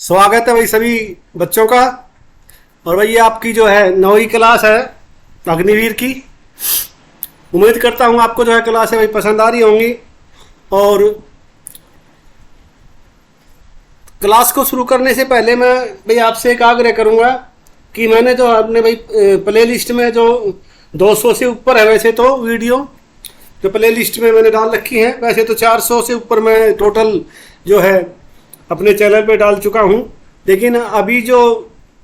स्वागत है भाई सभी बच्चों का। और भाई ये आपकी जो है 9वीं क्लास है अग्निवीर की। उम्मीद करता हूँ आपको जो है क्लास है भाई पसंद आ रही होंगी। और क्लास को शुरू करने से पहले मैं भाई आपसे एक आग्रह करूँगा कि मैंने जो अपने भाई प्ले लिस्ट में जो 200 से ऊपर है वैसे तो वीडियो जो प्ले लिस्ट में मैंने डाल रखी है, वैसे तो 400 से ऊपर मैं टोटल जो है अपने चैनल पे डाल चुका हूँ। लेकिन अभी जो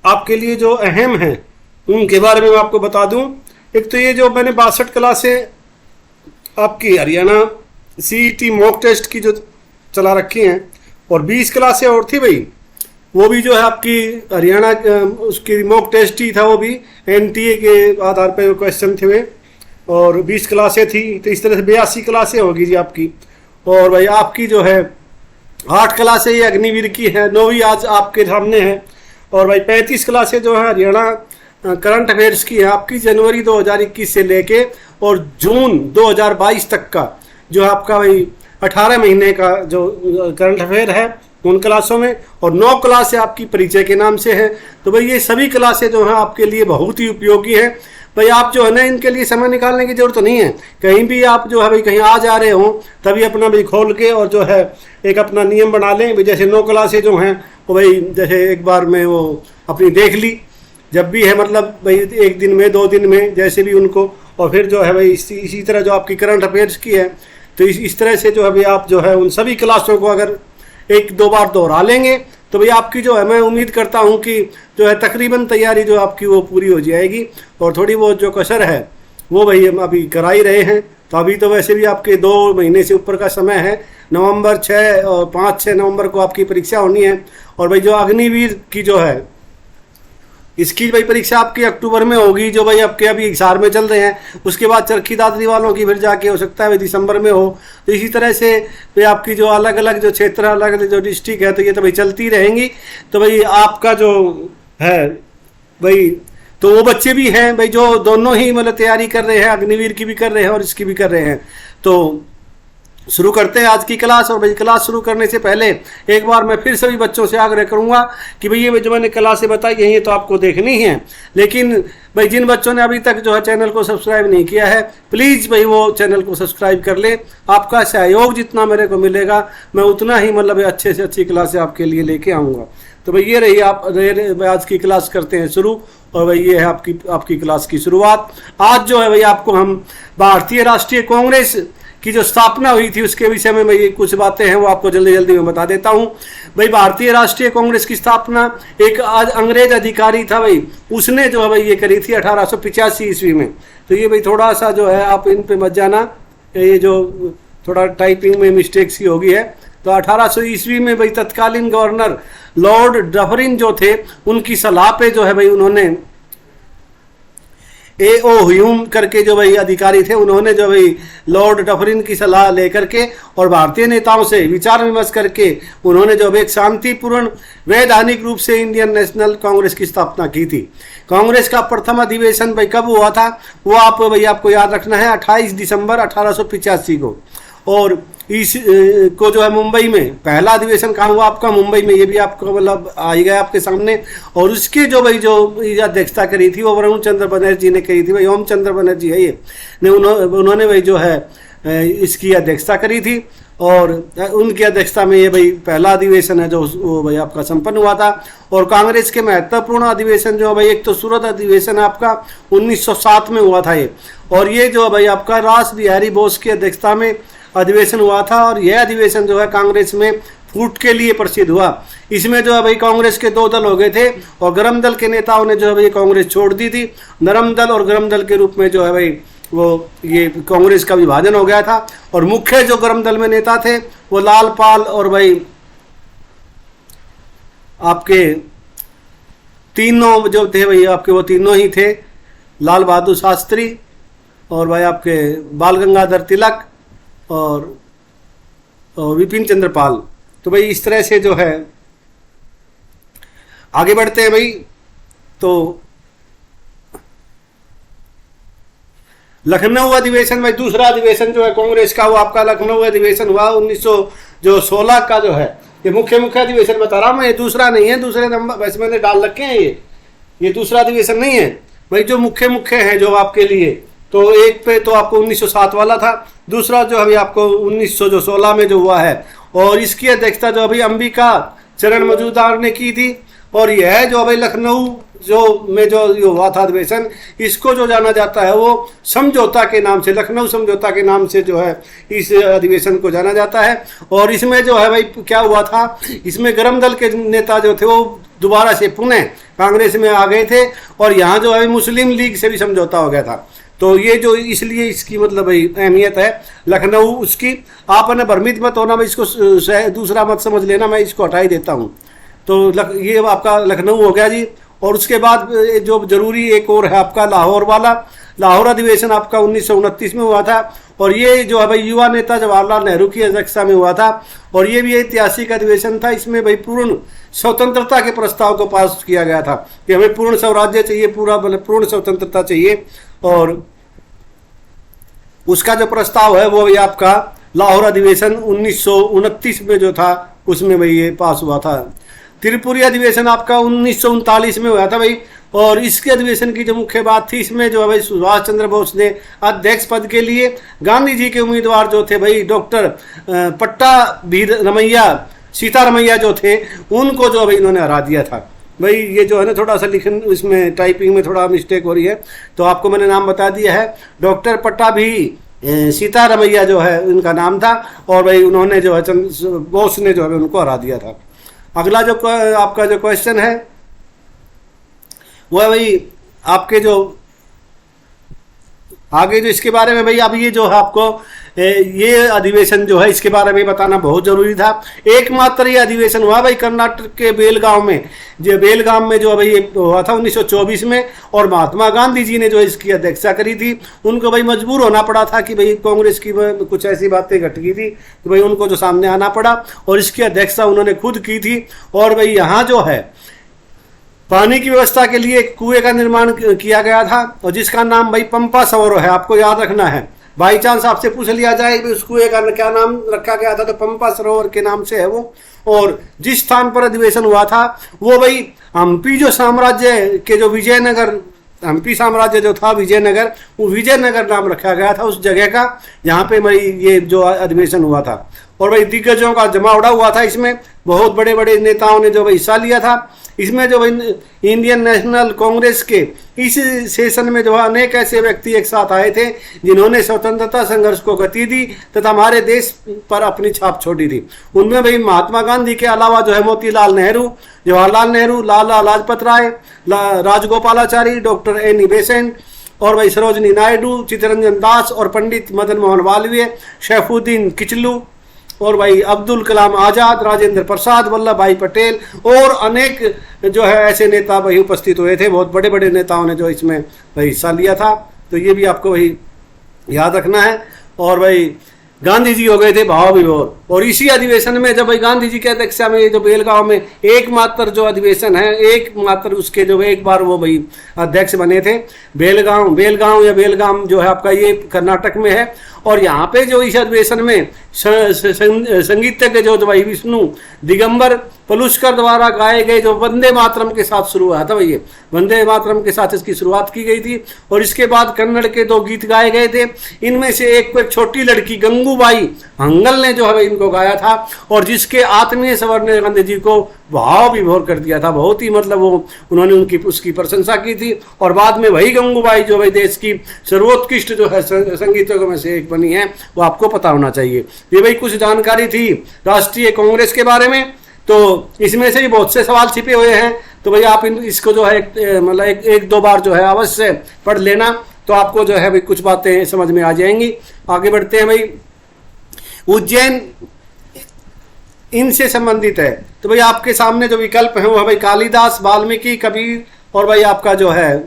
आपके लिए जो अहम है उनके बारे में मैं आपको बता दूं। एक तो ये जो मैंने 62 क्लासें आपकी हरियाणा सीईटी मॉक टेस्ट की जो चला रखी हैं, और 20 क्लासें और थी भाई, वो भी जो है आपकी हरियाणा उसकी मॉक टेस्ट ही था, वो भी एनटीए के आधार पर क्वेश्चन थे वे, और 20 क्लासें थी। तो इस तरह से 82 क्लासें होगी जी आपकी। और भाई आपकी जो है 8 क्लासें ये अग्निवीर की है, 9वीं आज आपके सामने है। और भाई 35 क्लासें जो है हरियाणा करंट अफेयर्स की है आपकी, जनवरी 2021 से लेके और जून 2022 तक का जो आपका भाई 18 महीने का जो करंट अफेयर है उन क्लासों में। और 9 क्लासें आपकी परिचय के नाम से है। तो भाई ये सभी क्लासें जो हैं आपके लिए बहुत ही उपयोगी है। भाई आप जो है ना इनके लिए समय निकालने की जरूरत नहीं है। कहीं भी आप जो है भाई कहीं आ जा रहे हो तभी अपना भाई खोल के और जो है एक अपना नियम बना लें भाई। जैसे 9 क्लासें जो हैं वो भाई जैसे एक बार में वो अपनी देख ली, जब भी है मतलब भाई 1 दिन में 2 दिन में जैसे भी उनको। और फिर जो है भाई इसी तरह जो आपकी करंट अफेयर्स की है, तो इस तरह से जो है भाई आप जो है उन सभी क्लासों को अगर 1-2 बार दोहरा लेंगे तो भाई आपकी जो है मैं उम्मीद करता हूँ कि जो है तकरीबन तैयारी जो आपकी वो पूरी हो जाएगी। और थोड़ी बहुत जो कसर है वो भाई हम अभी करा ही रहे हैं। तो अभी तो वैसे भी आपके 2 महीने से ऊपर का समय है। नवंबर 6 और 5-6 नवंबर को आपकी परीक्षा होनी है। और भाई जो अग्निवीर की जो है इसकी भाई परीक्षा आपकी अक्टूबर में होगी, जो भाई आपके अभी हिसार में चल रहे हैं। उसके बाद चरखी दादरी वालों की फिर जाके हो सकता है भाई दिसंबर में हो। तो इसी तरह से भाई आपकी जो अलग अलग जो क्षेत्र, अलग अलग जो डिस्ट्रिक्ट है, तो ये तो भाई चलती रहेंगी। तो भाई आपका जो है भाई तो वो बच्चे भी हैं भाई जो दोनों ही मतलब तैयारी कर रहे हैं, अग्निवीर की भी कर रहे हैं और इसकी भी कर रहे हैं। तो शुरू करते हैं आज की क्लास। और भाई क्लास शुरू करने से पहले एक बार मैं फिर सभी बच्चों से आग्रह करूंगा कि भाई ये जो मैंने क्लासें बताई हैं ये तो आपको देखनी है, लेकिन भाई जिन बच्चों ने अभी तक जो है चैनल को सब्सक्राइब नहीं किया है, प्लीज़ भाई वो चैनल को सब्सक्राइब कर ले। आपका सहयोग जितना मेरे को मिलेगा मैं उतना ही मतलब अच्छे से अच्छी क्लासें आपके लिए लेके आऊँगा। तो भाई ये रही आप आज की क्लास करते हैं शुरू। और भाई ये है आपकी क्लास की शुरुआत। आज जो है भाई आपको हम भारतीय राष्ट्रीय कांग्रेस की जो स्थापना हुई थी उसके विषय में भाई कुछ बातें हैं वो आपको जल्दी जल्दी मैं बता देता हूं। भाई भारतीय राष्ट्रीय कांग्रेस की स्थापना एक अंग्रेज अधिकारी था भाई, उसने जो है भाई ये करी थी 1885 ईस्वी में। तो ये भाई थोड़ा सा जो है आप इन पे मत जाना, ये जो थोड़ा टाइपिंग में मिस्टेक सी होगी है। तो 1800 ईस्वी में भाई तत्कालीन गवर्नर लॉर्ड डफरिन जो थे उनकी सलाह पे जो है भाई उन्होंने A.O. ह्यूम करके जो भाई अधिकारी थे, उन्होंने जो भाई लॉर्ड डफरिन की सलाह लेकर के और भारतीय नेताओं से विचार विमर्श करके उन्होंने जो एक शांतिपूर्ण वैधानिक रूप से इंडियन नेशनल कांग्रेस की स्थापना की थी। कांग्रेस का प्रथम अधिवेशन भाई कब हुआ था वो आपको याद रखना है, 28 दिसंबर 1885 को। और इस को जो है मुंबई में पहला अधिवेशन कहाँ हुआ आपका, मुंबई में। ये भी आपको मतलब आई गया आपके सामने। और उसकी जो भाई जो अध्यक्षता करी थी वो वरुण चंद्र बनर्जी ने करी थी भाई, ओम चंद्र बनर्जी है ये ने उन्होंने भाई जो है इसकी अध्यक्षता करी थी। और उनकी अध्यक्षता में ये भाई पहला अधिवेशन है जो वो भाई आपका संपन्न हुआ था। और कांग्रेस के महत्वपूर्ण अधिवेशन जो भाई एक तो सूरत अधिवेशन आपका 1907 में हुआ था ये। और ये जो भाई आपका रास बिहारी बोस की अध्यक्षता में अधिवेशन हुआ था। और यह अधिवेशन जो है कांग्रेस में फूट के लिए प्रसिद्ध हुआ। इसमें जो है भाई कांग्रेस के 2 दल हो गए थे और गर्म दल के नेताओं ने जो है भाई कांग्रेस छोड़ दी थी। नरम दल और गर्म दल के रूप में जो है भाई वो ये कांग्रेस का विभाजन हो गया था। और मुख्य जो गर्म दल में नेता थे वो लाल पाल और भाई आपके तीनों जो थे भाई आपके वो तीनों ही थे, लाल बहादुर शास्त्री और भाई आपके बाल गंगाधर तिलक और विपिन चंद्र पाल। तो भाई इस तरह से जो है आगे बढ़ते हैं भाई। तो लखनऊ अधिवेशन भाई दूसरा अधिवेशन जो है कांग्रेस का वो आपका लखनऊ अधिवेशन हुआ 1916 का जो है ये मुख्य मुख्य अधिवेशन बता रहा हूँ मैं, ये दूसरा नहीं है, दूसरे नंबर वैसे मैंने डाल रखे हैं, ये दूसरा अधिवेशन नहीं है भाई। जो मुख्य मुख्य हैं जो आपके लिए, तो एक पे तो आपको 1907 वाला था, दूसरा जो अभी आपको 1916 में जो हुआ है, और इसकी अध्यक्षता जो अभी अंबिका चरण मजूमदार ने की थी। और यह जो अभी लखनऊ जो हुआ था अधिवेशन, इसको जो जाना जाता है वो समझौता के नाम से, लखनऊ समझौता के नाम से जो है इस अधिवेशन को जाना जाता है। और इसमें जो है भाई क्या हुआ था, इसमें गरम दल के नेता जो थे वो दोबारा से पुनः कांग्रेस में आ गए थे, और यहाँ जो है मुस्लिम लीग से भी समझौता हो गया था। तो ये जो इसलिए इसकी मतलब भाई अहमियत है लखनऊ उसकी। आप ना भ्रमित मत होना, मैं इसको दूसरा मत समझ लेना, मैं इसको हटा ही देता हूँ। तो ये आपका लखनऊ हो गया जी। और उसके बाद जो जरूरी एक और है आपका लाहौर वाला। लाहौर अधिवेशन आपका 1929 में हुआ था, और ये जो है भाई युवा नेता जवाहरलाल नेहरू की अध्यक्षता में हुआ था, और ये भी ऐतिहासिक अधिवेशन था। इसमें भाई पूर्ण स्वतंत्रता के प्रस्ताव को पास किया गया था कि हमें पूर्ण स्वराज्य चाहिए, पूर्ण स्वतंत्रता चाहिए। और उसका जो प्रस्ताव है वो भी आपका लाहौर अधिवेशन 1929 में जो था उसमें भाई ये पास हुआ था। त्रिपुरी अधिवेशन आपका 1939 में हुआ था भाई। और इसके अधिवेशन की जो मुख्य बात थी, इसमें जो है भाई सुभाष चंद्र बोस ने अध्यक्ष पद के लिए गांधी जी के उम्मीदवार जो थे भाई डॉक्टर पट्टाभी सीतारमैया जो थे, उनको जो भाई इन्होंने हरा दिया था। भाई ये जो है ना थोड़ा सा लिखन इसमें टाइपिंग में थोड़ा मिस्टेक हो रही है, तो आपको मैंने नाम बता दिया है। डॉक्टर पट्टाभी सीतारमैया जो है उनका नाम था, और भाई उन्होंने जो है बोस ने जो है उनको हरा दिया था। अगला जो आपका जो क्वेश्चन है वो है भाई आपके जो आगे जो इसके बारे में भाई, अब ये जो है आपको ये अधिवेशन जो है इसके बारे में बताना बहुत जरूरी था। एकमात्र ये अधिवेशन हुआ भाई कर्नाटक के बेलगांव में, जो बेलगांव में जो भाई ये हुआ था 1924 में, और महात्मा गांधी जी ने जो इसकी अध्यक्षता करी थी। उनको भाई मजबूर होना पड़ा था कि भाई कांग्रेस की कुछ ऐसी बातें घट गई थी कि भाई उनको जो सामने आना पड़ा, और इसकी अध्यक्षता उन्होंने खुद की थी। और भाई यहाँ जो है पानी की व्यवस्था के लिए एक कुएं का निर्माण किया गया था, और जिसका नाम भाई पंपा सरोवर है, आपको याद रखना है। बाई चांस आपसे पूछ लिया जाए कि उस कुएं का क्या नाम रखा गया था, तो पंपा सरोवर के नाम से है वो। और जिस स्थान पर अधिवेशन हुआ था वो भाई हम्पी जो साम्राज्य के जो विजयनगर, हम्पी साम्राज्य जो था विजयनगर, वो विजयनगर नाम रखा गया था उस जगह का, जहाँ पे भाई ये जो अधिवेशन हुआ था। और भाई दिग्गजों का जमावड़ा हुआ था इसमें, बहुत बड़े बड़े नेताओं ने जो भाई हिस्सा लिया था इसमें। जो भाई इंडियन नेशनल कांग्रेस के इस सेशन में जो है अनेक ऐसे व्यक्ति एक साथ आए थे जिन्होंने स्वतंत्रता संघर्ष को गति दी तथा हमारे देश पर अपनी छाप छोड़ी थी। उनमें भाई महात्मा गांधी के अलावा जो है Motilal Nehru, Jawaharlal Nehru, Lala Lajpat Rai, Rajagopalachari, doctor Annie Besant, और भाई सरोजनी नायडू, चित्तरंजन दास, और पंडित मदन मोहन मालवीय, शेफुद्दीन किचलू, और भाई अब्दुल कलाम आज़ाद, राजेंद्र प्रसाद, वल्लभ भाई पटेल, और अनेक जो है ऐसे नेता भाई उपस्थित हुए थे। बहुत बड़े बड़े नेताओं ने जो इसमें भाई हिस्सा लिया था, तो ये भी आपको भाई याद रखना है। और भाई गांधी जी हो गए थे भाव विभोर, और इसी अधिवेशन में जब भाई गांधी जी की अध्यक्षता में जो बेलगांव में एकमात्र जो अधिवेशन है, एकमात्र उसके जो एक बार वो भाई अध्यक्ष बने थे। बेलगांव जो है आपका ये कर्नाटक में है। और यहाँ पे जो इस अधिवेशन में संगीतज्ञ जो भाई विष्णु दिगंबर पलुस्कर द्वारा गाए गए जो वंदे मातरम के साथ शुरू हुआ था भाई, ये वंदे मातरम के साथ इसकी शुरुआत की गई थी। और इसके बाद कन्नड़ के 2 गीत गाए गए थे। इनमें से एक को एक छोटी लड़की गंगूबाई हंगल ने जो है इनको गाया था, और जिसके आत्मीय स्वर ने गांधी जी को भाव विभोर कर दिया था। बहुत ही मतलब वो उन्होंने उसकी प्रशंसा की थी। और बाद में वही गंगूबाई जो भाई देश की सर्वोत्कृष्ट जो है संगीतज्ञों में से एक बनी है, वो आपको पता होना चाहिए। ये भाई कुछ जानकारी थी राष्ट्रीय कांग्रेस के बारे में। तो इसमें से भी बहुत से सवाल छिपे हुए हैं, तो भाई आप इसको जो है मतलब एक दो बार जो है अवश्य पढ़ लेना, तो आपको जो है भाई कुछ बातें समझ में आ जाएंगी। आगे बढ़ते हैं भाई। उज्जैन इनसे संबंधित है, तो भाई आपके सामने जो विकल्प है वो है भाई कालिदास, वाल्मीकि, कबीर, और भाई आपका जो है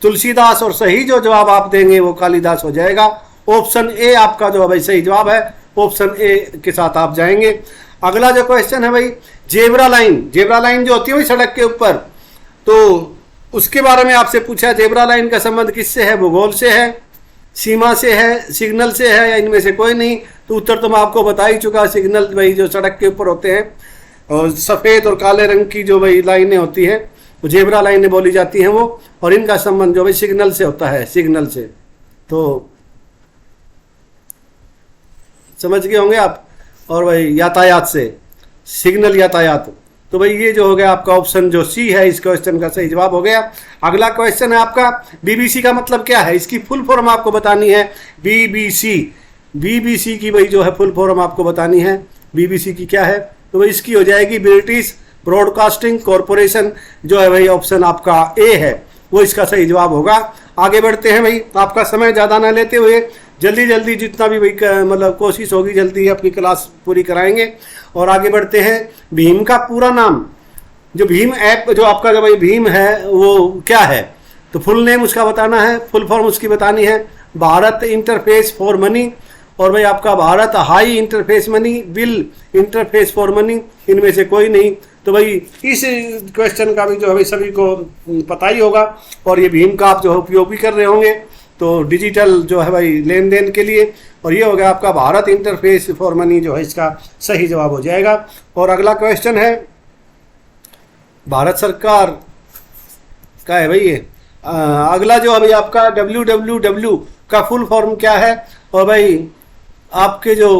तुलसीदास। और सही जो जवाब आप देंगे वो कालिदास हो जाएगा। ऑप्शन ए आपका जो है भाई सही जवाब है, ऑप्शन ए के साथ आप जाएंगे। अगला जो क्वेश्चन है भाई जेब्रा लाइन जो होती है भाई सड़क के ऊपर, तो उसके बारे में आपसे पूछा। जेब्रा लाइन का संबंध किससे है? भूगोल से है, सीमा से है, सिग्नल से है, या इनमें से कोई नहीं? तो उत्तर तो मैं आपको बता ही चुका, सिग्नल भाई जो सड़क के ऊपर होते हैं। और सफ़ेद और काले रंग की जो भाई लाइनें होती हैं वो जेब्रा लाइनें बोली जाती हैं वो, और इनका संबंध जो भाई सिग्नल से होता है, सिग्नल से। तो समझ गए होंगे आप। और भाई यातायात से, सिग्नल यातायात। तो भाई ये जो हो गया आपका ऑप्शन जो सी है इस क्वेश्चन का सही जवाब हो गया। अगला क्वेश्चन है आपका बीबीसी का मतलब क्या है, इसकी फुल फॉर्म आपको बतानी है। बीबीसी, बीबीसी की भाई जो है फुल फॉर्म आपको बतानी है। बीबीसी की क्या है, तो भाई इसकी हो जाएगी ब्रिटिश ब्रॉडकास्टिंग कॉरपोरेशन, जो है भाई ऑप्शन आपका ए है वो इसका सही जवाब होगा। आगे बढ़ते हैं भाई, आपका समय ज़्यादा ना लेते हुए जल्दी जल्दी जितना भी भाई मतलब कोशिश होगी जल्दी अपनी क्लास पूरी कराएंगे। और आगे बढ़ते हैं, भीम का पूरा नाम, जो भीम ऐप जो आपका जो भाई भीम है वो क्या है, तो फुल नेम उसका बताना है, फुल फॉर्म उसकी बतानी है। भारत इंटरफेस फॉर मनी, और भाई आपका Bharat high interface money, bill interface for money, इनमें से कोई नहीं। तो भाई इस क्वेश्चन का भी जो है भाई सभी को पता ही होगा, और ये भीम का आप जो है उपयोग भी कर रहे होंगे तो डिजिटल जो है भाई लेन देन के लिए। और ये हो गया आपका भारत इंटरफेस फॉर मनी जो है इसका सही जवाब हो जाएगा। और अगला क्वेश्चन है भारत सरकार का है भाई ये। अगला जो अभी आपका www का फुल फॉर्म क्या है, और भाई आपके जो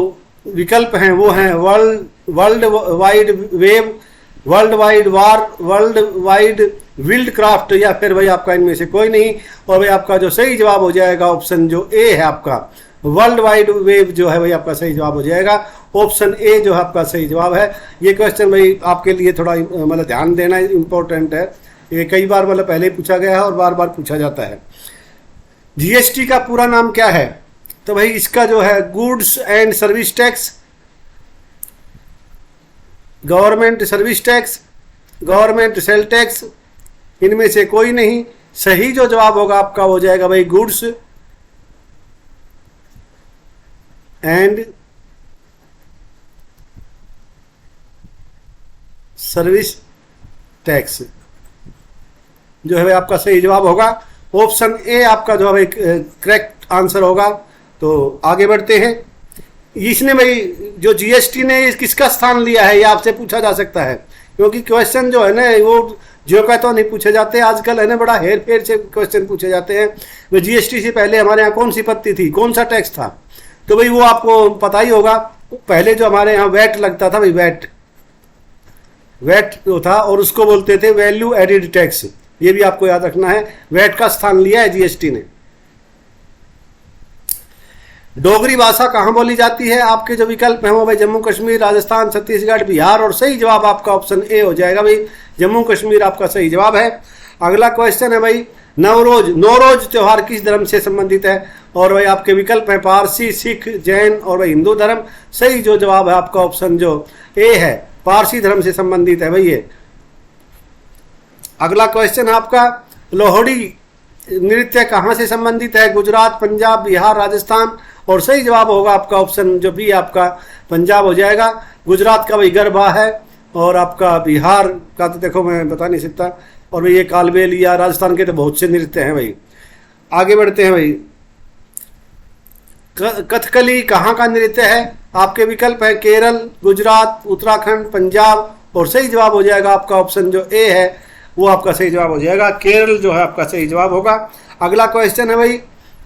विकल्प हैं वो हैं world wide web, world wide war, world wide wild craft, या फिर भाई आपका इनमें से कोई नहीं। और भाई आपका जो सही जवाब हो जाएगा ऑप्शन जो ए है आपका वर्ल्ड वाइड वेब जो है भाई आपका सही जवाब हो जाएगा। ऑप्शन ए जो है आपका सही जवाब है। ये क्वेश्चन भाई आपके लिए थोड़ा मतलब ध्यान देना इम्पोर्टेंट है, ये कई बार मतलब पहले ही पूछा गया है और बार बार पूछा जाता है। जीएसटी का पूरा नाम क्या है, तो भाई इसका जो है goods and service tax, government service tax, government sale tax, इनमें से कोई नहीं। सही जो जवाब होगा आपका हो जाएगा भाई गुड्स एंड सर्विस टैक्स जो है भाई आपका सही जवाब होगा। ऑप्शन ए आपका जो है भाई करेक्ट आंसर होगा। तो आगे बढ़ते हैं, इसने भाई जो जीएसटी ने किसका स्थान लिया है ये आपसे पूछा जा सकता है, क्योंकि क्वेश्चन जो है ना वो जो का तो नहीं पूछे जाते आजकल है ना, बड़ा हेर फेर से क्वेश्चन पूछे जाते हैं। वो जीएसटी से पहले हमारे यहाँ कौन सी पत्ती थी, कौन सा टैक्स था, तो भाई वो आपको पता ही होगा। पहले जो हमारे यहाँ वैट लगता था भाई, वैट जो था और उसको बोलते थे वैल्यू एडिड टैक्स, ये भी आपको याद रखना है। वैट का स्थान लिया है जीएसटी ने। डोगरी भाषा कहाँ बोली जाती है, आपके जो विकल्प हैं वो भाई जम्मू कश्मीर, राजस्थान, छत्तीसगढ़, बिहार, और सही जवाब आपका ऑप्शन ए हो जाएगा भाई जम्मू कश्मीर आपका सही जवाब है। अगला क्वेश्चन है भाई नवरोज त्योहार किस धर्म से संबंधित है, और भाई आपके विकल्प हैं पारसी, सिख, जैन और भाई हिंदू धर्म। सही जो जवाब है आपका ऑप्शन जो ए है पारसी धर्म से संबंधित है भाई ये। अगला क्वेश्चन है आपका लोहड़ी नृत्य कहाँ से संबंधित है, गुजरात, पंजाब, बिहार, राजस्थान, और सही जवाब होगा आपका ऑप्शन जो भी आपका पंजाब हो जाएगा। गुजरात का भाई गरबा है, और आपका बिहार का तो देखो मैं बता नहीं सकता, और भाई ये कालबेल, या राजस्थान के तो बहुत से नृत्य हैं भाई। आगे बढ़ते हैं भाई, कथकली कहाँ का नृत्य है, आपके विकल्प है केरल, गुजरात, उत्तराखंड, पंजाब, और सही जवाब हो जाएगा आपका ऑप्शन जो ए है वो आपका सही जवाब हो जाएगा, केरल जो है आपका सही जवाब होगा। अगला क्वेश्चन है भाई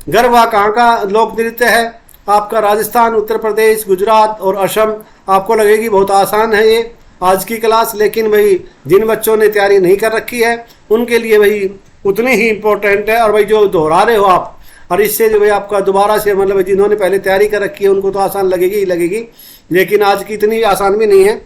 गरबा कहाँ का लोक नृत्य है, आपका राजस्थान, उत्तर प्रदेश, गुजरात और असम। आपको लगेगी बहुत आसान है ये आज की क्लास, लेकिन भाई जिन बच्चों ने तैयारी नहीं कर रखी है उनके लिए भाई उतनी ही इम्पोर्टेंट है। और भाई जो दोहरा रहे हो आप, और इससे जो भाई आपका दोबारा से मतलब जिन्होंने पहले तैयारी कर रखी है उनको तो आसान लगेगी ही लगेगी, लेकिन आज की इतनी आसान भी नहीं है।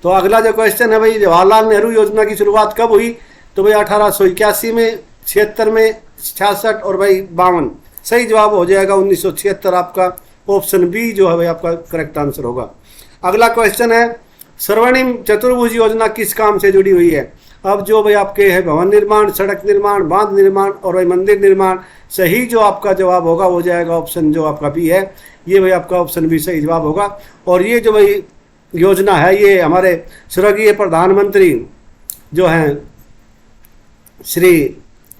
तो अगला जो क्वेश्चन है भाई जवाहरलाल नेहरू योजना की शुरुआत कब हुई, तो भाई 1881 में, 76 में, 66 और भाई 52। सही जवाब हो जाएगा 1976 आपका ऑप्शन बी जो है भाई आपका करेक्ट आंसर होगा। अगला क्वेश्चन है स्वर्णिम चतुर्भुज योजना किस काम से जुड़ी हुई है। अब जो भाई आपके है भवन निर्माण, सड़क निर्माण, बांध निर्माण और भाई मंदिर निर्माण। सही जो आपका जवाब होगा वो जाएगा ऑप्शन जो आपका बी है, ये भाई आपका ऑप्शन बी सही जवाब होगा। और ये जो भाई योजना है ये हमारे स्वर्गीय प्रधानमंत्री जो हैं श्री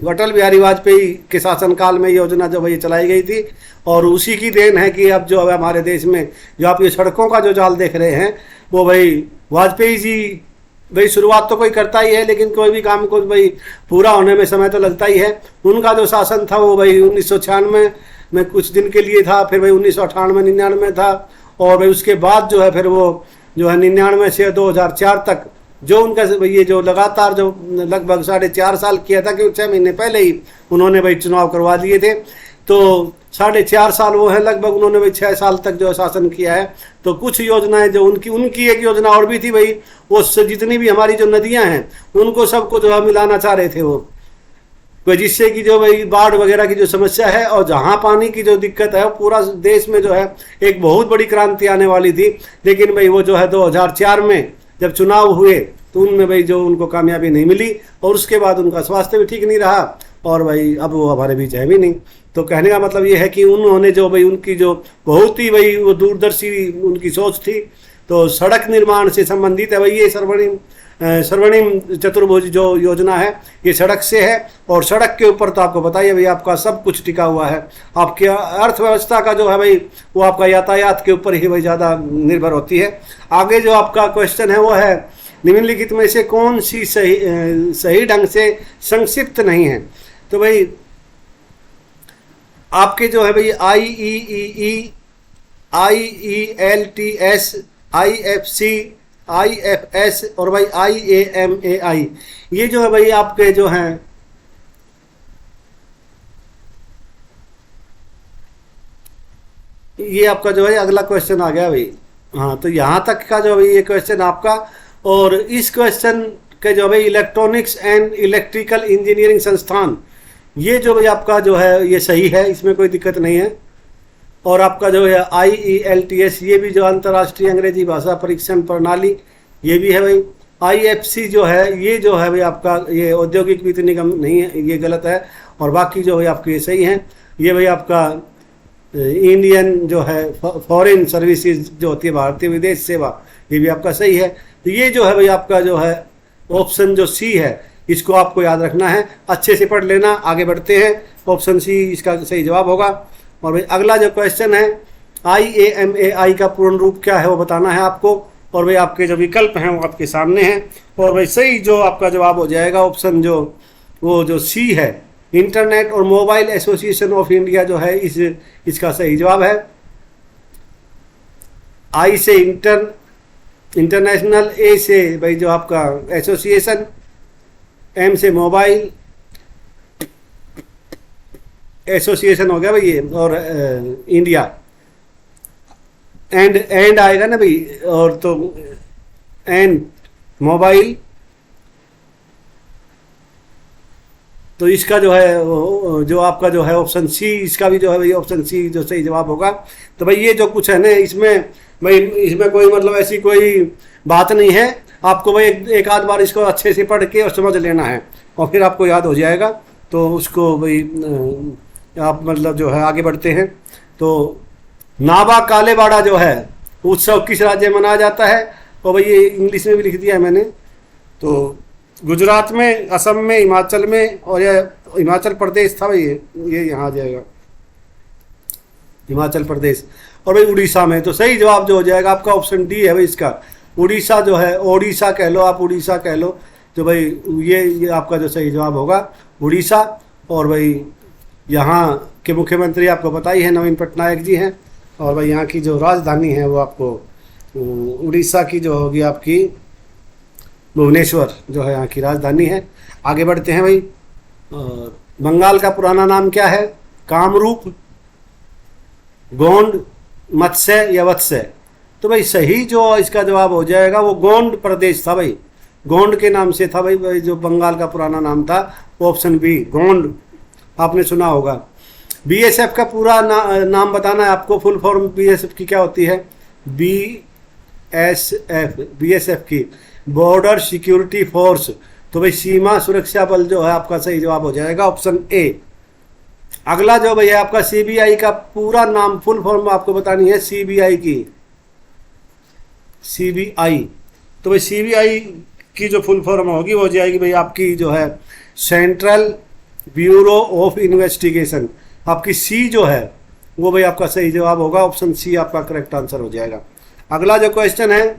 अटल बिहारी वाजपेयी के शासनकाल में योजना जो भाई चलाई गई थी, और उसी की देन है कि अब जो है हमारे देश में जो आप ये सड़कों का जो जाल देख रहे हैं वो भाई वाजपेयी जी, भाई शुरुआत तो कोई करता ही है लेकिन कोई भी काम को भाई पूरा होने में समय तो लगता ही है। उनका जो शासन था वो भाई 1996 में कुछ दिन के लिए था, फिर भाई 1998-99 था, और भाई उसके बाद जो है फिर वो जो है 99 से 2004 तक जो उनका ये जो लगातार जो लगभग 4.5 साल किया था, कि 6 महीने पहले ही उन्होंने भाई चुनाव करवा दिए थे, तो 4.5 साल वो है लगभग, उन्होंने भाई 6 साल तक जो शासन किया है। तो कुछ योजनाएं जो उनकी एक योजना और भी थी भाई, वो जितनी भी हमारी जो नदियां हैं उनको सबको जो है मिलाना चाह रहे थे वो, जिससे कि जो भाई बाढ़ वगैरह की जो समस्या है और जहाँ पानी की जो दिक्कत है, पूरा देश में जो है एक बहुत बड़ी क्रांति आने वाली थी। लेकिन भाई वो जो है 2004 में जब चुनाव हुए तो उनमें भाई जो उनको कामयाबी नहीं मिली, और उसके बाद उनका स्वास्थ्य भी ठीक नहीं रहा, और भाई अब वो हमारे बीच है भी नहीं। तो कहने का मतलब ये है कि उन्होंने जो भाई उनकी जो बहुत ही भाई वो दूरदर्शी उनकी सोच थी, तो सड़क निर्माण से संबंधित है भाई ये स्वर्णिम चतुर्भुज जो योजना है ये सड़क से है, और सड़क के ऊपर तो आपको बताइए भाई आपका सब कुछ टिका हुआ है। आपकी अर्थव्यवस्था का जो है भाई वो आपका यातायात के ऊपर ही भाई ज़्यादा निर्भर होती है। आगे जो आपका क्वेश्चन है वो है निम्नलिखित में से कौन सी सही ढंग से संक्षिप्त नहीं है। तो भाई आपके जो है भाई IEEE, IELTS, IFC, IFS और भाई IAMAI, ये जो है भाई आपके जो हैं ये आपका जो है अगला क्वेश्चन आ गया भाई। हाँ, तो यहाँ तक का जो भाई ये क्वेश्चन आपका, और इस क्वेश्चन के जो भाई इलेक्ट्रॉनिक्स एंड इलेक्ट्रिकल इंजीनियरिंग संस्थान, ये जो भाई आपका जो है ये सही है, इसमें कोई दिक्कत नहीं है। और आपका जो है IELTS, ये भी जो अंतर्राष्ट्रीय अंग्रेजी भाषा परीक्षण प्रणाली, ये भी है भाई। IFC जो है ये जो है भाई आपका ये औद्योगिक वित्त निगम नहीं है, ये गलत है। और बाकी जो है आपके ये सही हैं। ये भाई आपका इंडियन जो है फॉरेन सर्विसेज जो होती है भारतीय विदेश सेवा, ये भी आपका सही है। तो ये जो है भाई आपका जो है ऑप्शन जो C है, इसको आपको याद रखना है, अच्छे से पढ़ लेना। आगे बढ़ते हैं, ऑप्शन C इसका सही जवाब होगा। और भाई अगला जो क्वेश्चन है IAMAI का पूर्ण रूप क्या है वो बताना है आपको, और भाई आपके जो विकल्प हैं वो आपके सामने हैं। और भाई सही जो आपका जवाब हो जाएगा ऑप्शन जो वो जो C है, इंटरनेट और मोबाइल एसोसिएशन ऑफ इंडिया जो है इसका सही जवाब है। I से इंटरनेशनल, A से भाई जो आपका एसोसिएशन, M से मोबाइल एसोसिएशन हो गया भाई ये, और इंडिया एंड आएगा ना भाई, और तो एंड मोबाइल, तो इसका जो है जो आपका जो है ऑप्शन C, इसका भी जो है भाई ऑप्शन C जो सही जवाब होगा। तो भाई ये जो कुछ है ना इसमें भाई इसमें कोई मतलब ऐसी कोई बात नहीं है, आपको भाई एक आध बार इसको अच्छे से पढ़ के और समझ लेना है, और फिर आपको याद हो जाएगा। तो उसको भाई आप मतलब जो है आगे बढ़ते हैं। तो नाबा कालेबाड़ा जो है उत्सव किस राज्य में मनाया जाता है, और भाई ये इंग्लिश में भी लिख दिया है मैंने। तो गुजरात में, असम में, हिमाचल में, और यह हिमाचल प्रदेश था भाई, ये यहाँ आ जाएगा हिमाचल प्रदेश, और भाई उड़ीसा में। तो सही जवाब जो हो जाएगा आपका ऑप्शन D है भाई इसका, उड़ीसा जो है, ओडिशा कह लो आप, उड़ीसा कह लो, तो भाई ये आपका जो सही जवाब होगा उड़ीसा। और भाई यहाँ के मुख्यमंत्री आपको पता ही है नवीन पटनायक जी हैं, और भाई यहाँ की जो राजधानी है वो आपको उड़ीसा की जो होगी आपकी भुवनेश्वर जो है यहाँ की राजधानी है। आगे बढ़ते हैं भाई। बंगाल का पुराना नाम क्या है? कामरूप, गोंड, मत्स्य या वत्स्य? तो भाई सही जो इसका जवाब हो जाएगा वो गोंड प्रदेश था भाई, गोंड के नाम से था भाई जो बंगाल का पुराना नाम था, ऑप्शन B गोंड, आपने सुना होगा। BSF का पूरा नाम बताना है आपको, फुल फॉर्म BSF की क्या होती है? BSF की बॉर्डर सिक्योरिटी फोर्स, तो भाई सीमा सुरक्षा बल जो है आपका सही जवाब हो जाएगा ऑप्शन A। अगला जो भाई है आपका CBI का पूरा नाम, फुल फॉर्म आपको बतानी है CBI की, CBI। तो भाई CBI की जो फुल फॉर्म होगी वो हो जाएगी भाई आपकी जो है सेंट्रल ब्यूरो ऑफ इन्वेस्टिगेशन। आपकी सी जो है वो भाई आपका सही जवाब होगा, ऑप्शन सी आपका करेक्ट आंसर हो जाएगा। अगला जो क्वेश्चन है,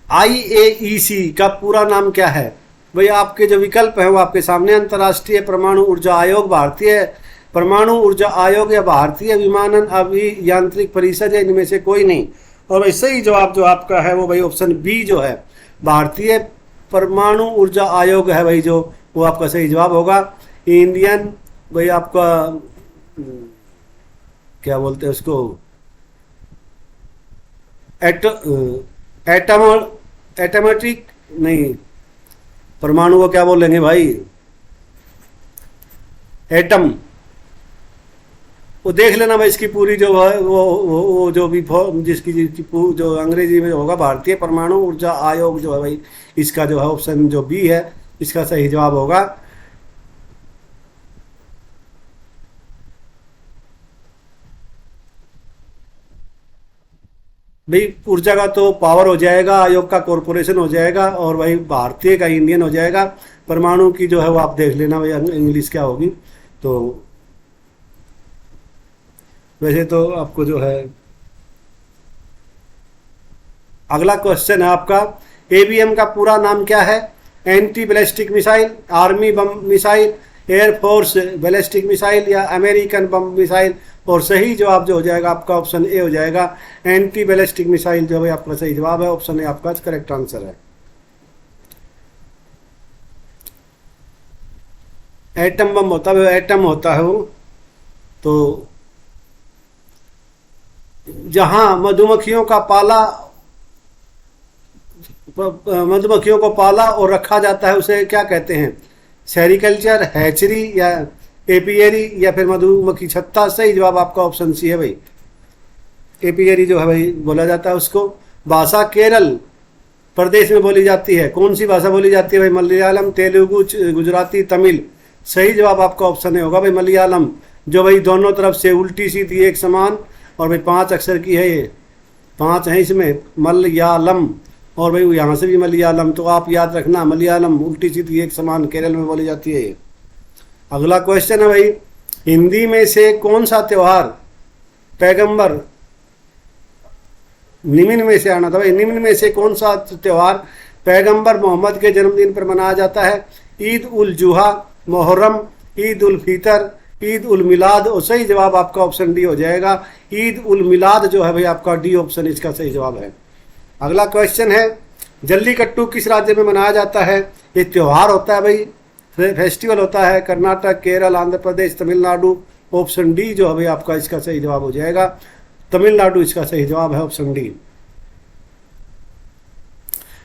IAEC का पूरा नाम क्या है? भाई आपके जो विकल्प है वो आपके सामने, अंतर्राष्ट्रीय परमाणु ऊर्जा आयोग, भारतीय परमाणु ऊर्जा आयोग या भारतीय विमानन अभियांत्रिक परिषद या इनमें से कोई नहीं। और भाई सही जवाब जो आपका है वो भाई ऑप्शन बी जो है, भारतीय परमाणु ऊर्जा आयोग है भाई जो, वो आपका सही जवाब होगा। इंडियन भाई आपका क्या बोलते हैं उसको, एटमेटिक नहीं, परमाणु को क्या बोलेंगे भाई, एटम। वो देख लेना भाई, इसकी पूरी जो है वो जो भी जिसकी जो अंग्रेजी में होगा, भारतीय परमाणु ऊर्जा आयोग जो है भाई, इसका जो है ऑप्शन जो बी है इसका सही जवाब होगा। भाई ऊर्जा का तो पावर हो जाएगा, आयोग का कॉरपोरेशन हो जाएगा, और भाई भारतीय का इंडियन हो जाएगा। परमाणु की जो है वो आप देख लेना भाई इंग्लिश क्या होगी। तो वैसे तो आपको जो है, अगला क्वेश्चन है आपका, ABM का पूरा नाम क्या है? Anti ballistic missile, army bomb missile, air force ballistic missile या अमेरिकन बम मिसाइल। और सही जवाब जो हो जाएगा आपका ऑप्शन ए हो जाएगा, एंटी बैलिस्टिक मिसाइल जो है आपका सही जवाब है, ऑप्शन ए आपका करेक्ट आंसर है। एटम बम होता है, एटम होता है वो। तो जहां मधुमक्खियों को पाला और रखा जाता है उसे क्या कहते हैं? सेरिकल्चर, हैचरी या एपियरी या फिर मधुमक्खी छत्ता। सही जवाब आपका ऑप्शन सी है भाई, एपियरी जो है भाई बोला जाता है उसको। भाषा केरल प्रदेश में बोली जाती है, कौन सी भाषा बोली जाती है भाई? मलयालम, तेलुगु, गुजराती, तमिल। सही जवाब आपका ऑप्शन ए होगा भाई मलयालम, जो भाई दोनों तरफ से उल्टी सीधी एक समान, और भाई 5 अक्षर की है, ये 5 हैं इसमें, मलयालम। और भाई यहाँ से भी मलयालम, तो आप याद रखना मलयालम उल्टी सीधी एक समान केरल में बोली जाती है ये। अगला क्वेश्चन है भाई, हिंदी में से कौन सा त्योहार पैगंबर, निम्न में से आना था भाई, निम्न में से कौन सा त्योहार पैगंबर मोहम्मद के जन्मदिन पर मनाया जाता है? ईद उल जुहा, मुहर्रम, ईद उल फितर, ईद उल मिलाद। और सही जवाब आपका ऑप्शन डी हो जाएगा, ईद उल मिलाद जो है भाई आपका डी ऑप्शन इसका सही जवाब है। अगला क्वेश्चन है, जल्लीकट्टू किस राज्य में मनाया जाता है? ये त्योहार होता है भाई, फेस्टिवल होता है, कर्नाटक, केरल, आंध्र प्रदेश, तमिलनाडु। ऑप्शन डी जो है भाई आपका इसका सही जवाब हो जाएगा, तमिलनाडु इसका सही जवाब है, ऑप्शन डी।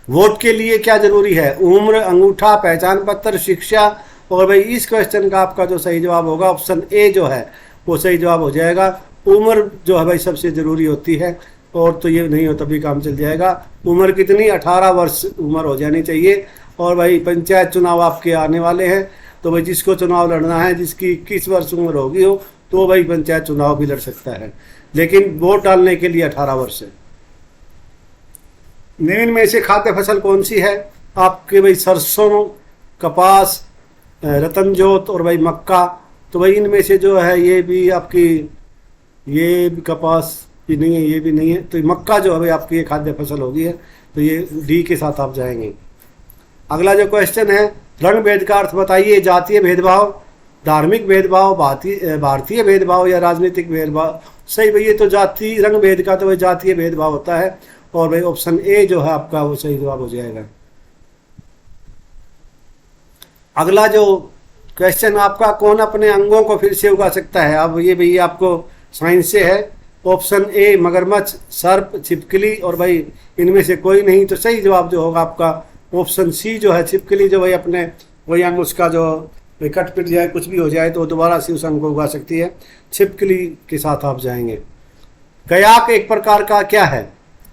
वोट के लिए क्या जरूरी है? उम्र, अंगूठा, पहचान पत्र, शिक्षा। और भाई इस क्वेश्चन का आपका जो सही जवाब होगा ऑप्शन ए जो है वो सही जवाब हो जाएगा। उम्र जो है भाई सबसे जरूरी होती है, और तो ये नहीं हो तभी काम चल जाएगा। उम्र कितनी? 18 वर्ष उम्र हो जानी चाहिए। और भाई पंचायत चुनाव आपके आने वाले हैं, तो भाई जिसको चुनाव लड़ना है, जिसकी 21 वर्ष उम्र होगी हो, तो भाई पंचायत चुनाव भी लड़ सकता है, लेकिन वोट डालने के लिए 18 वर्ष है। निम्न में से खाद्य फसल कौन सी है? आपके भाई सरसों, कपास, रतनजोत और भाई मक्का। तो भाई इनमें से जो है ये भी आपकी, ये भी कपास भी नहीं है, ये भी नहीं है, तो मक्का जो है भाई आपकी ये खाद्य फसल होगी है, तो ये डी के साथ आप जाएंगे। अगला जो क्वेश्चन है, रंग भेद का अर्थ बताइए। जातीय भेदभाव, धार्मिक भेदभाव, भारतीय भेदभाव या राजनीतिक भेदभाव। सही भाई, ये तो जाति रंग भेद का तो भाई जातीय भेदभाव होता है, और भाई ऑप्शन ए जो है आपका वो सही जवाब हो जाएगा। अगला जो क्वेश्चन आपका, कौन अपने अंगों को फिर से उगा सकता है? अब ये भाई आपको साइंस से है। ऑप्शन ए मगरमच्छ, सर्प, छिपकली, और भाई इनमें से कोई नहीं। तो सही जवाब जो होगा आपका ऑप्शन सी जो है, छिपकली जो भाई अपने वही अंग उसका जो कट पिट जाए, कुछ भी हो जाए, तो दोबारा से उस अंग को उगा सकती है। छिपकली के साथ आप जाएंगे। कयाक एक प्रकार का क्या है?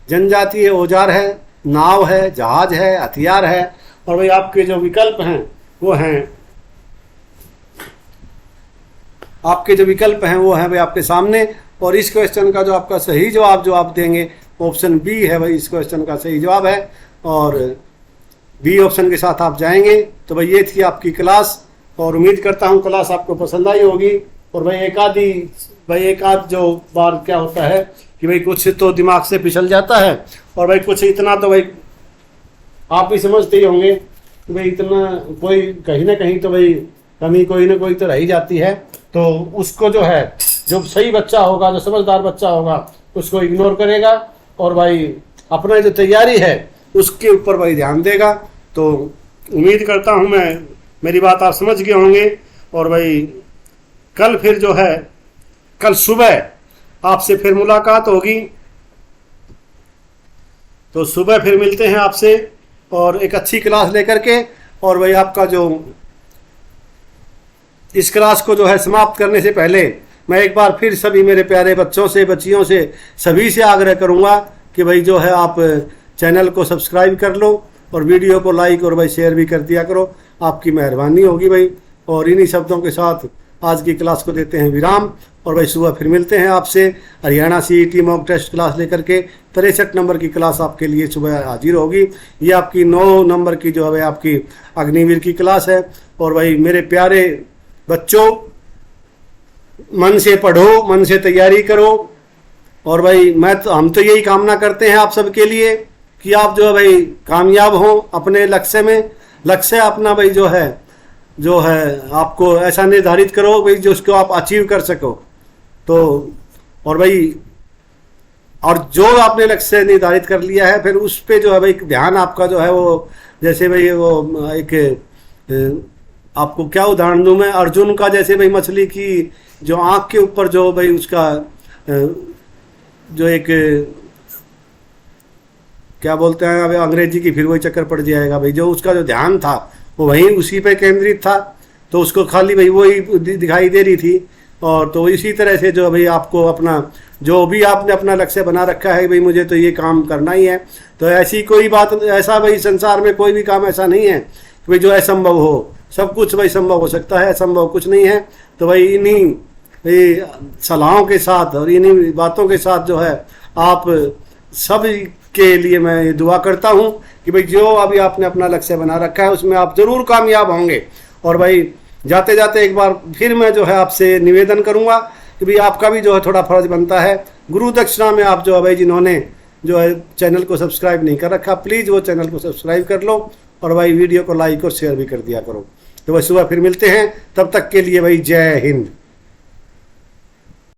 जनजातीय औजार है, नाव है, जहाज है, हथियार है। और भाई आपके जो विकल्प हैं वो हैं, आपके जो विकल्प हैं वो हैं भाई आपके सामने। और इस क्वेश्चन का जो आपका सही जवाब जो आप देंगे ऑप्शन बी है भाई, इस क्वेश्चन का सही जवाब है। और बी ऑप्शन के साथ आप जाएंगे। तो भाई ये थी आपकी क्लास, और उम्मीद करता हूँ क्लास आपको पसंद आई होगी। और भाई एक आध जो बार क्या होता है कि भाई कुछ तो दिमाग से फिसल जाता है, और भाई कुछ इतना तो भाई आप भी समझते ही होंगे कि भाई इतना कोई कहीं ना कहीं तो भाई कमी कोई ना कोई तो रह ही जाती है। तो उसको जो है, जो सही बच्चा होगा, जो समझदार बच्चा होगा, उसको इग्नोर करेगा और भाई अपना जो तैयारी है उसके ऊपर भाई ध्यान देगा। तो उम्मीद करता हूँ मेरी बात आप समझ गए होंगे। और भाई कल फिर जो है, कल सुबह आपसे फिर मुलाकात होगी। तो सुबह फिर मिलते हैं आपसे और एक अच्छी क्लास लेकर के। और भाई आपका जो इस क्लास को जो है समाप्त करने से पहले मैं एक बार फिर सभी मेरे प्यारे बच्चों से, बच्चियों से, सभी से आग्रह करूंगा कि भाई जो है आप चैनल को सब्सक्राइब कर लो और वीडियो को लाइक और भाई शेयर भी कर दिया करो, आपकी मेहरबानी होगी भाई। और इन्हीं शब्दों के साथ आज की क्लास को देते हैं विराम। और भाई सुबह फिर मिलते हैं आपसे Haryana CET mock test class लेकर के। 63 नंबर की क्लास आपके लिए सुबह हाजिर होगी। ये आपकी 9 नंबर की जो है आपकी अग्निवीर की क्लास है। और भाई मेरे प्यारे बच्चों, मन से पढ़ो, मन से तैयारी करो। और भाई हम तो यही कामना करते हैं आप सबके लिए कि आप जो है भाई कामयाब हों अपने लक्ष्य में। लक्ष्य अपना भाई जो है आपको ऐसा निर्धारित करो भाई जो उसको आप अचीव कर सको। तो और भाई और जो आपने लक्ष्य निर्धारित कर लिया है फिर उस पे जो है भाई ध्यान आपका जो है वो, जैसे भाई वो एक आपको क्या उदाहरण दूं मैं, अर्जुन का जैसे भाई मछली की जो आँख के ऊपर जो भाई उसका जो एक क्या बोलते हैं अब अंग्रेजी की फिर वही चक्कर पड़ जाएगा भाई, जो उसका जो ध्यान था वो वहीं उसी पे केंद्रित था। तो उसको खाली भाई वही दिखाई दे रही थी। और तो इसी तरह से जो भाई आपको अपना जो भी आपने अपना लक्ष्य बना रखा है भाई मुझे तो ये काम करना ही है, तो ऐसी कोई बात, ऐसा भाई संसार में कोई भी काम ऐसा नहीं है कि भाई जो असंभव हो। सब कुछ भाई संभव हो सकता है, असंभव कुछ नहीं है। तो भाई इन्हीं सलाहों के साथ और इन्हीं बातों के साथ जो है आप सब के लिए मैं ये दुआ करता हूँ कि भाई जो अभी आपने अपना लक्ष्य बना रखा है उसमें आप जरूर कामयाब होंगे। और भाई जाते जाते एक बार फिर मैं जो है आपसे निवेदन करूँगा कि भाई आपका भी जो है थोड़ा फर्ज बनता है। गुरु दक्षिणा में आप जो है भाई जिन्होंने जो है चैनल को सब्सक्राइब नहीं कर रखा, प्लीज़ वो चैनल को सब्सक्राइब कर लो और भाई वीडियो को लाइक और शेयर भी कर दिया करो। तो भाई सुबह फिर मिलते हैं, तब तक के लिए भाई जय हिंद।